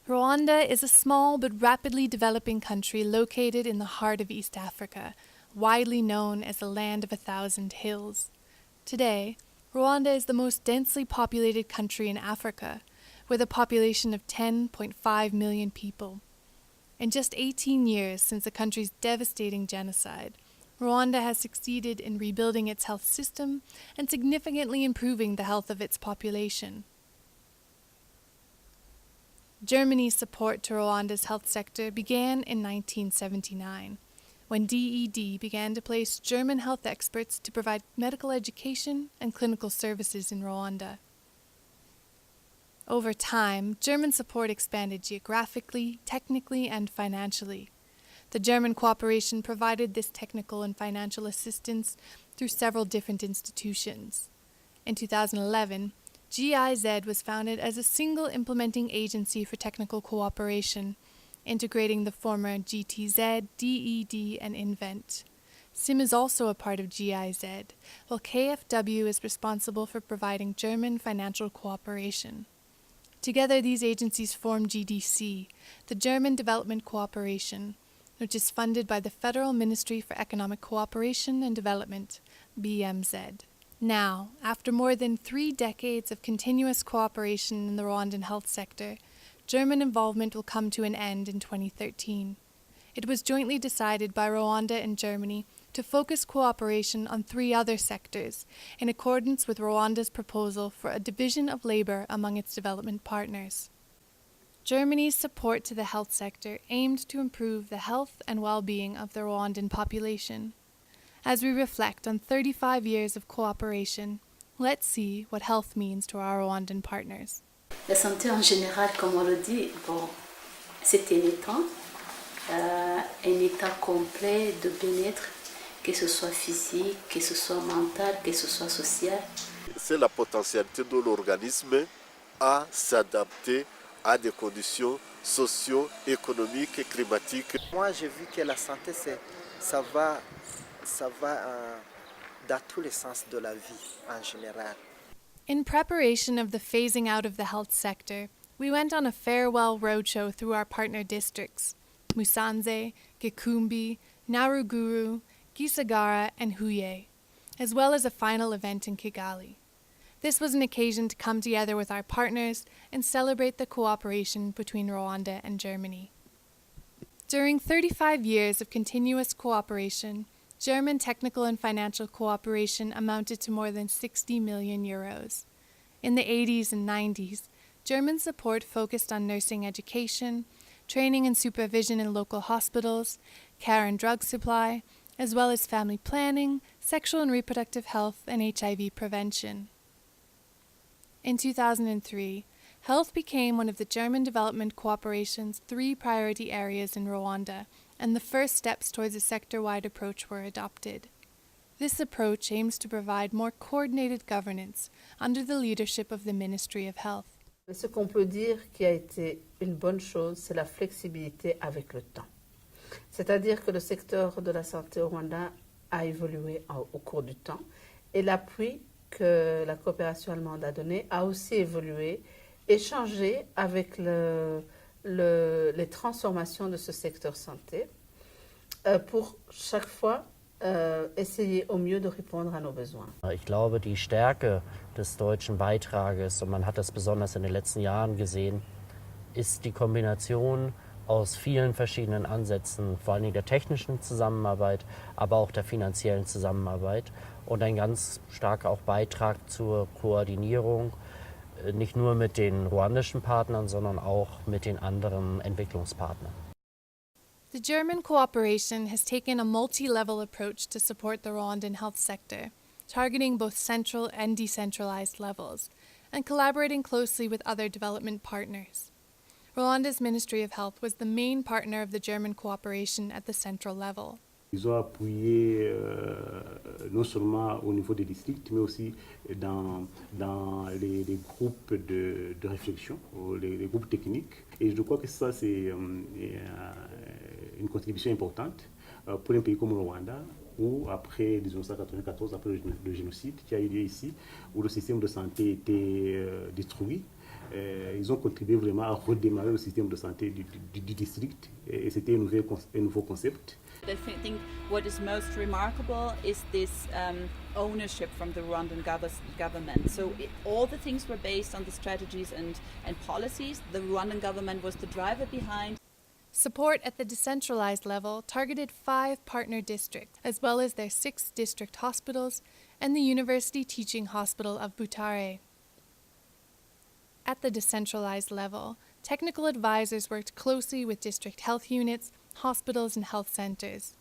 Rwanda is a small but rapidly developing country located in the heart of East Africa, widely known as the land of 1,000 hills. Today, Rwanda is the most densely populated country in Africa, with a population of 10.5 million people. In just 18 years since the country's devastating genocide, Rwanda has succeeded in rebuilding its health system and significantly improving the health of its population. Germany's support to Rwanda's health sector began in 1979, when DED began to place German health experts to provide medical education and clinical services in Rwanda. Over time, German support expanded geographically, technically, and financially. The German cooperation provided this technical and financial assistance through several different institutions. In 2011, GIZ was founded as a single implementing agency for technical cooperation, integrating the former GTZ, DED, and Invent. SIM is also a part of GIZ, while KfW is responsible for providing German financial cooperation. Together, these agencies form GDC, the German Development Cooperation, which is funded by the Federal Ministry for Economic Cooperation and Development, BMZ. Now, after more than 3 decades of continuous cooperation in the Rwandan health sector, German involvement will come to an end in 2013. It was jointly decided by Rwanda and Germany to focus cooperation on 3 other sectors, in accordance with Rwanda's proposal for a division of labor among its development partners. Germany's support to the health sector aimed to improve the health and well-being of the Rwandan population. As we reflect on 35 years of cooperation, let's see what health means to our Rwandan partners. La santé en général, comme on le dit, bon, c'est un état complet de bien-être, que ce soit physique, que ce soit mental, que ce soit social. C'est la potentialité de l'organisme à s'adapter à des conditions socio-économiques et climatiques. Moi, j'ai vu que la santé, ça va dans tous les sens de la vie en général. In preparation of the phasing out of the health sector, we went on a farewell roadshow through our partner districts, Musanze, Gikumbi, Naruguru, Gisagara, and Huye, as well as a final event in Kigali. This was an occasion to come together with our partners and celebrate the cooperation between Rwanda and Germany. During 35 years of continuous cooperation, German technical and financial cooperation amounted to more than 60 million euros. In the 80s and 90s, German support focused on nursing education, training and supervision in local hospitals, care and drug supply, as well as family planning, sexual and reproductive health, and HIV prevention. In 2003, health became one of the German Development Cooperation's 3 priority areas in Rwanda, and the first steps towards a sector-wide approach were adopted. This approach aims to provide more coordinated governance under the leadership of the Ministry of Health. Ce qu'on peut dire qui a été une bonne chose, c'est la flexibilité avec le temps. C'est-à-dire que le secteur de la santé au Rwanda a évolué au cours du temps et l'appui que la coopération allemande a donné a aussi évolué et changé avec les transformations de ce secteur santé pour chaque fois essayer au mieux de répondre à nos besoins. Ich glaube, die Stärke des deutschen Beitrages, und man hat das besonders in den letzten Jahren gesehen, ist die Kombination aus vielen verschiedenen Ansätzen, vor allem der technischen Zusammenarbeit, aber auch der finanziellen Zusammenarbeit und ein ganz starker auch Beitrag zur Koordinierung, nicht nur mit den ruandischen Partnern, sondern auch mit den anderen Entwicklungspartnern. The German cooperation has taken a multi-level approach to support the Rwandan health sector, targeting both central and decentralized levels, and collaborating closely with other development partners. Rwanda's Ministry of Health was the main partner of the German cooperation at the central level. Ils ont appuyé non seulement au niveau des districts, mais aussi dans les groupes de réflexion, les groupes techniques. Et je crois que ça, c'est une contribution importante pour un pays comme le Rwanda, où après 1994, après le génocide qui a eu lieu ici, où le système de santé était détruit, Ils ont contribué vraiment à redémarrer le système de santé du district et c'était un nouveau concept. I think what is most remarkable is this ownership from the Rwandan government. So all the things were based on the strategies and policies. The Rwandan government was the driver behind. Support at the decentralized level targeted 5 partner districts, as well as their 6 district hospitals and the University Teaching Hospital of Butare. At the decentralized level, technical advisors worked closely with district health units, hospitals, and health centers.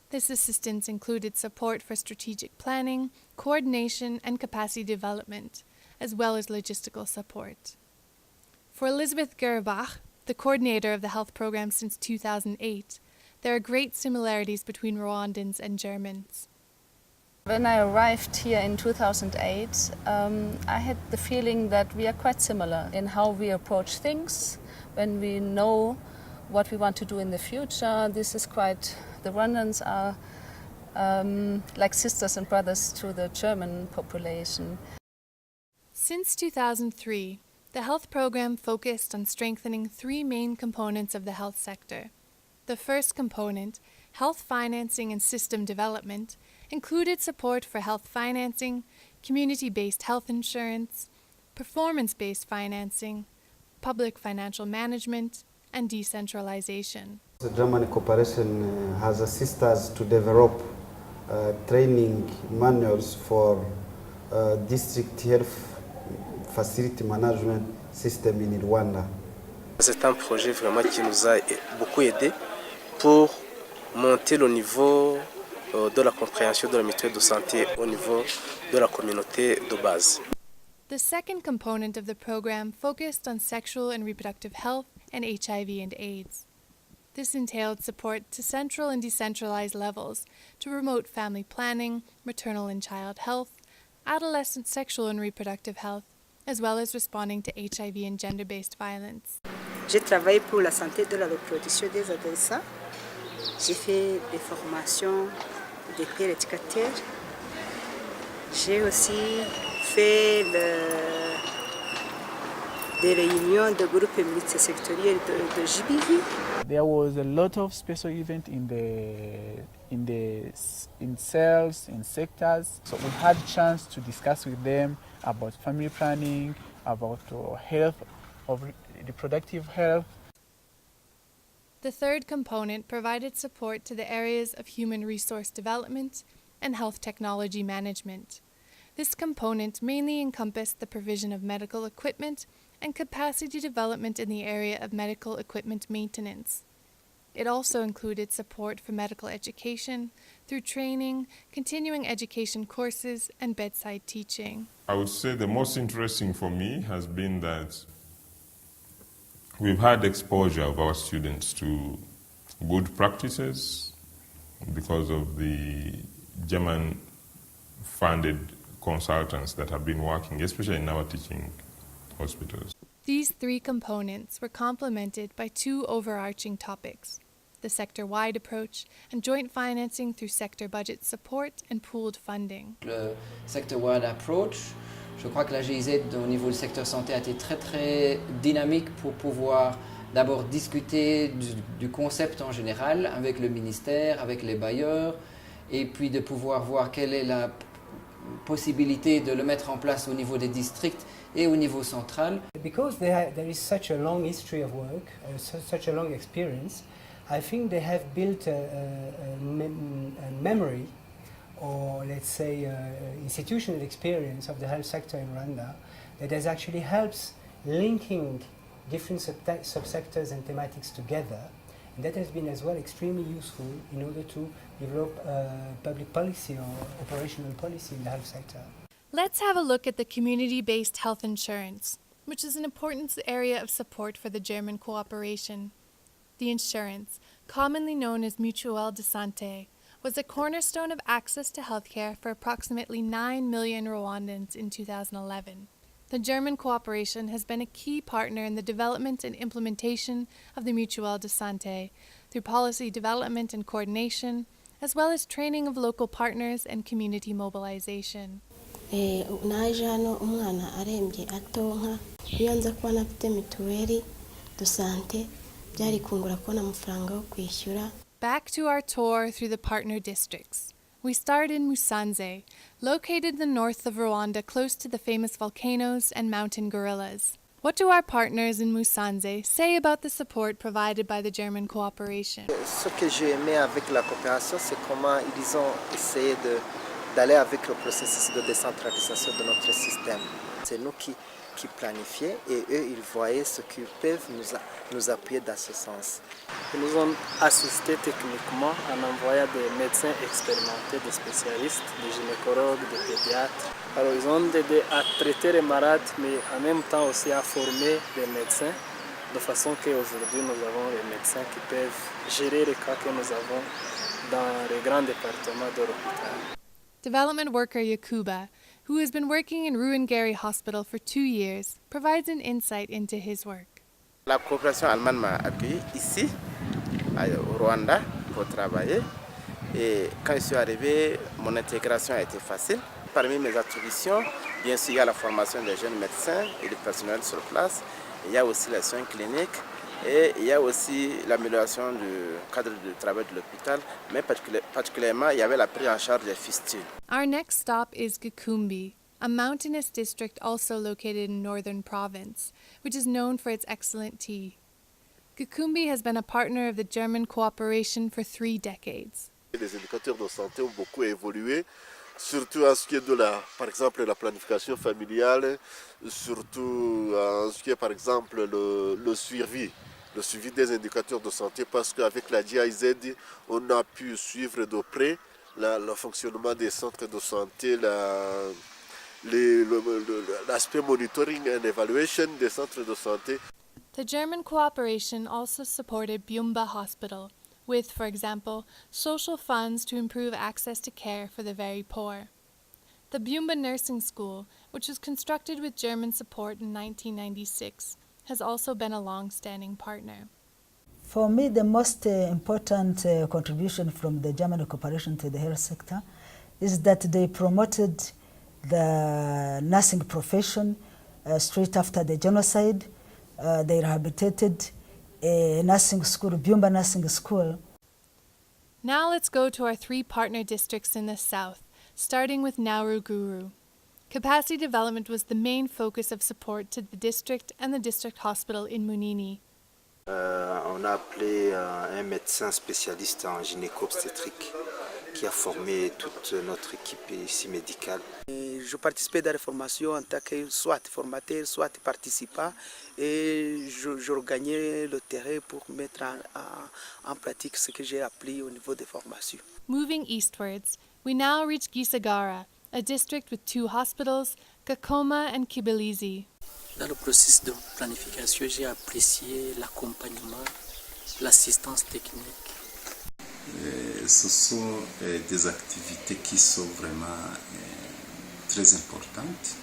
This assistance included support for strategic planning, coordination, and capacity development, as well as logistical support. For Elizabeth Gerbach, the coordinator of the health program since 2008, there are great similarities between Rwandans and Germans. When I arrived here in 2008, I had the feeling that we are quite similar in how we approach things. When we know what we want to do in the future, the Rwandans are like sisters and brothers to the German population. Since 2003, the health program focused on strengthening 3 main components of the health sector. The first component, health financing and system development, included support for health financing, community-based health insurance, performance-based financing, public financial management, and decentralization. The German cooperation has assisted us to develop training manuals for district health facility management system in Rwanda. C'est un projet vraiment qui nous a beaucoup aidé pour monter le niveau de la compréhension de la mutuelle de santé au niveau de la communauté de base. The second component of the program focused on sexual and reproductive health and HIV and AIDS. This entailed support to central and decentralized levels to promote family planning, maternal and child health, adolescent sexual and reproductive health, as well as responding to HIV and gender-based violence. J'ai travaillé pour la santé de la reproduction des adolescents. J'ai fait des formations des pères éducateurs. J'ai aussi fait des réunions de groupes multisectoriels de GBV. There was a lot of special events in cells, in sectors. So we had a chance to discuss with them about family planning, about health, of reproductive health. The third component provided support to the areas of human resource development and health technology management. This component mainly encompassed the provision of medical equipment and capacity development in the area of medical equipment maintenance. It also included support for medical education through training, continuing education courses, and bedside teaching. I would say the most interesting for me has been that we've had exposure of our students to good practices because of the German-funded consultants that have been working, especially in our teaching hospitals. These 3 components were complemented by 2 overarching topics: the sector-wide approach and joint financing through sector budget support and pooled funding. Le sector-wide approach, je crois que la GIZ au niveau du secteur santé a été très très dynamique pour pouvoir d'abord discuter du concept en général avec le ministère, avec les bailleurs, et puis de pouvoir voir quelle est la possibilité de le mettre en place au niveau des districts et au niveau central. Because there is such a long history of work, such a long experience, I think they have built a memory, or let's say institutional experience of the health sector in Rwanda that has actually helps linking different subsectors and thematics together. And that has been as well extremely useful in order to develop public policy or operational policy in the health sector. Let's have a look at the community-based health insurance, which is an important area of support for the German cooperation. The insurance, commonly known as Mutuelle de Santé, was a cornerstone of access to healthcare for approximately 9 million Rwandans in 2011. The German cooperation has been a key partner in the development and implementation of the Mutuelle de Santé through policy development and coordination, as well as training of local partners and community mobilization. naje hano umwana arembye atonka iyo nza kuba nafite mituweli de sante byari kungura kubona amafaranga yo kwishyura. Back to our tour through the partner districts. We start in Musanze, located in the north of Rwanda close to the famous volcanoes and mountain gorillas. What do our partners in Musanze say about the support provided by the German cooperation? Ce que j'ai aimé avec la coopération, c'est comment ils ont essayé d'aller avec le processus de décentralisation de notre système. C'est nous qui planifions et eux, ils voyaient ce qu'ils peuvent nous appuyer dans ce sens. Ils nous ont assisté techniquement en envoyant des médecins expérimentés, des spécialistes, des gynécologues, des pédiatres. Alors ils ont aidé à traiter les malades, mais en même temps aussi à former les médecins, de façon qu'aujourd'hui nous avons les médecins qui peuvent gérer les cas que nous avons dans les grands départements de l'hôpital. Development worker Yakuba, who has been working in Rwanda Hospital for 2 years, provides an insight into his work. La coopération allemande m'a accueilli ici, au Rwanda, pour travailler. Et quand je suis arrivé, mon intégration a été facile. Parmi mes attributions, bien sûr, il y a la formation des jeunes médecins et du personnel sur place. Il y a aussi les soins cliniques. Et il y a aussi l'amélioration du cadre de travail de l'hôpital, mais particulièrement, il y avait la prise en charge des fistules. Our next stop is Gicumbi, a mountainous district also located in northern province, which is known for its excellent tea. Gicumbi has been a partner of the German cooperation for 3 decades. Les indicateurs de santé ont beaucoup évolué, surtout en ce qui est par exemple, la planification familiale, surtout en ce qui est, par exemple, le suivi des indicateurs de santé, parce qu'avec la GIZ, on a pu suivre de près le fonctionnement des centres de santé, l'aspect monitoring and evaluation des centres de santé. The German cooperation also supported Byumba Hospital with, for example, social funds to improve access to care for the very poor. The Byumba Nursing School, which was constructed with German support in 1996, has also been a long-standing partner. For me, the most important contribution from the German cooperation to the health sector is that they promoted the nursing profession straight after the genocide. They rehabilitated a nursing school, Byumba Nursing School. Now let's go to our 3 partner districts in the south, starting with Nauru-Guru. Capacity development was the main focus of support to the district and the district hospital in Munini. On a appelé un médecin spécialiste en gynéco-obstétrique qui a formé toute notre équipe ici médicale. Je participais dans les formations en tant que soit formateur, soit participant, et je regagnais le terrain pour mettre en pratique ce que j'ai appris au niveau des formations. Moving eastwards, we now reach Gisagara, a district with 2 hospitals, Kakoma and Kibalizi. Dans le processus de planification, j'ai apprécié l'accompagnement, l'assistance technique. Ce sont des activités qui sont vraiment très importantes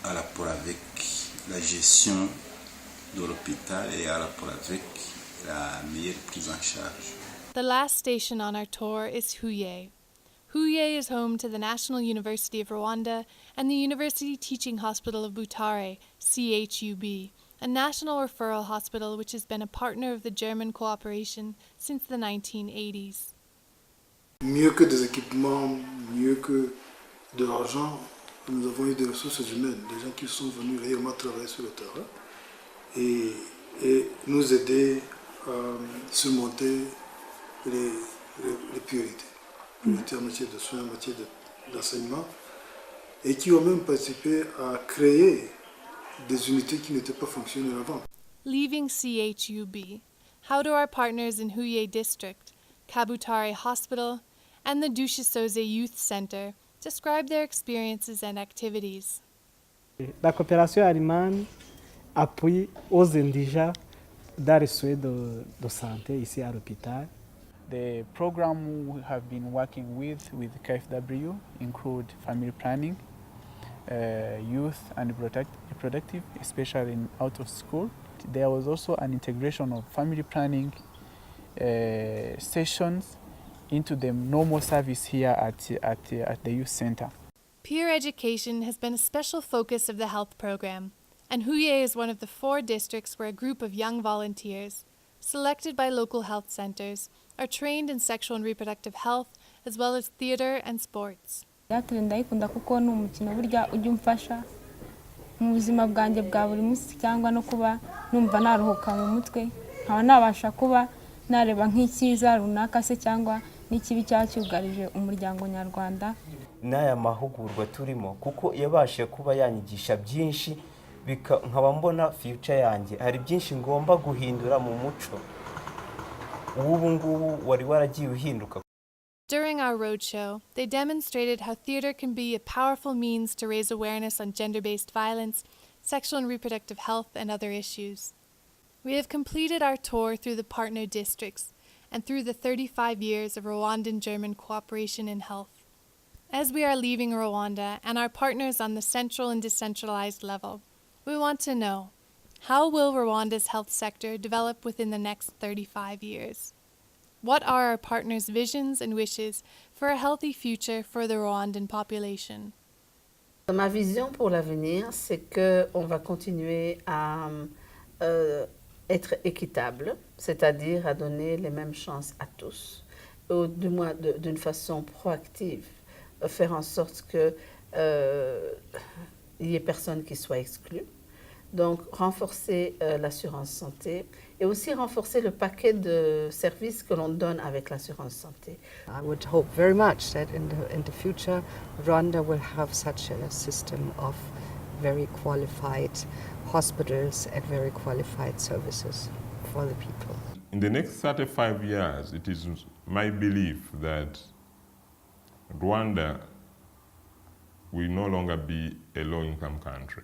à rapport avec la gestion de l'hôpital et à rapport avec la meilleure prise en charge. The last station on our tour is Huye. Huye is home to the National University of Rwanda and the University Teaching Hospital of Butare, CHUB, a national referral hospital which has been a partner of the German cooperation since the 1980s. Mieux que des équipements, mieux que de l'argent, nous avons eu des ressources humaines, des gens qui sont venus réellement travailler sur le terrain et nous aider à surmonter les priorités. En matière de soins, en matière d'enseignement, et qui ont même participé à créer des unités qui n'étaient pas fonctionnelles avant. Leaving CHUB, how do our partners in Huye District, Kabutare Hospital, and the Dushisoze Youth Center describe their experiences and activities? La coopération allemande appuie aux indigents dans les soins de santé ici à l'hôpital. The program we have been working with KfW include family planning, youth and reproductive, especially in out of school. There was also an integration of family planning sessions into the normal service here at the youth center. Peer education has been a special focus of the health program. and Huye is one of the 4 districts where a group of young volunteers, selected by local health centers, are trained in sexual and reproductive health as well as theater and sports. Theatre ndayikunda kuko ni umukino burya ujya umfasha mu buzima bwanjye bwa buri munsi cyangwa no kuba numva naruhuka mu mutwe nkaba nabasha kuba nareba nk'icyiza runaka se cyangwa n'ikibi cyacyugarije umuryango nyarwanda. N'aya mahugurwa turimo kuko yabashe kuba yanyigisha byinshi nkaba mbona future yanjye hari byinshi ngomba guhindura mu muco ubu ngubu wari waragiye uhinduka. During our roadshow, they demonstrated how theater can be a powerful means to raise awareness on gender-based violence, sexual and reproductive health, and other issues. We have completed our tour through the partner districts and through the 35 years of Rwandan-German cooperation in health. As we are leaving Rwanda and our partners on the central and decentralized level, we want to know, how will Rwanda's health sector develop within the next 35 years? What are our partners' visions and wishes for a healthy future for the Rwandan population? Ma vision pour l'avenir, c'est qu'on va continuer à être équitable, c'est-à-dire à donner les mêmes chances à tous, ou du moins d'une façon proactive, faire en sorte qu'il n'y ait personne qui soit exclu. Donc, renforcer l'assurance santé et aussi renforcer le paquet de services que l'on donne avec l'assurance santé. I would hope very much that in the future, Rwanda will have such a system of very qualified hospitals and very qualified services for the people. In the next 35 years, it is my belief that Rwanda will no longer be a low-income country.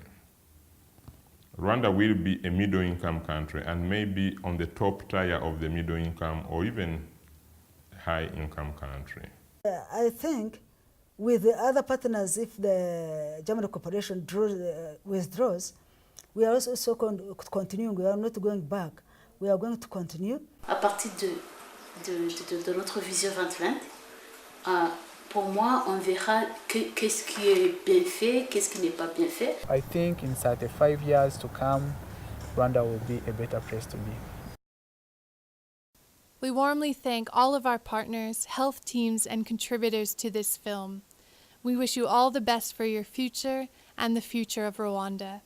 Rwanda will be a middle-income country and maybe on the top tier of the middle-income or even high-income country. I think with the other partners, if the German cooperation withdraws, we are also continuing. We are not going back. We are going to continue. À partir de notre vision 2020, pour moi, on verra qu'est-ce qui est bien fait, qu'est-ce qui n'est pas bien fait. I think in 35 years to come, Rwanda will be a better place to be. We warmly thank all of our partners, health teams, and contributors to this film. We wish you all the best for your future and the future of Rwanda.